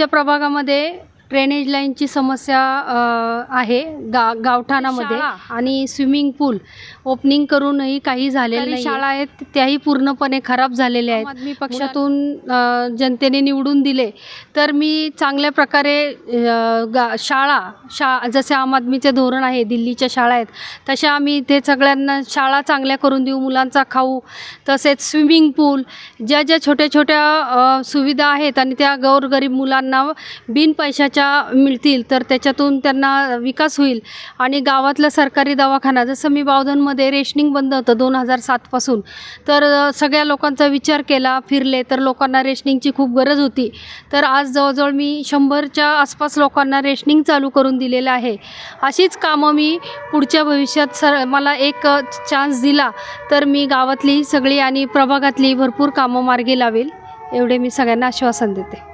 त्या प्रभागामध्ये ड्रेनेज लाईनची समस्या आहे गावठाणामध्ये आणि स्विमिंग पूल ओपनिंग करूनही काही झालेलं नाही. शाळा आहेत त्याही पूर्णपणे खराब झालेल्या आहेत. आदमी पक्षातून जनतेने निवडून दिले तर मी चांगल्या प्रकारे जसे आम आदमीचे धोरण आहे, दिल्लीच्या शाळा आहेत तशा आम्ही इथे सगळ्यांना शाळा चांगल्या करून देऊ. मुलांचा खाऊ तसेच स्विमिंग पूल ज्या छोट्या छोट्या सुविधा आहेत आणि त्या गोरगरीब मुलांना बिन पैशाच्या मिळतील तर त्याच्यातून त्यांना विकास होईल. आणि गावातला सरकारी दवाखाना, जसं मी बावधनमध्ये रेशनिंग बंद होतं 2007 पासून, तर सगळ्या लोकांचा विचार केला, फिरले तर लोकांना रेशनिंगची खूप गरज होती. तर आज जवळजवळ मी 100च्या आसपास लोकांना रेशनिंग चालू करून दिलेलं आहे. अशीच कामं मी पुढच्या भविष्यात मला एक चान्स दिला तर मी गावातली सगळी आणि प्रभागातली भरपूर कामं मार्गी लावेल, एवढे मी सगळ्यांना आश्वासन देते.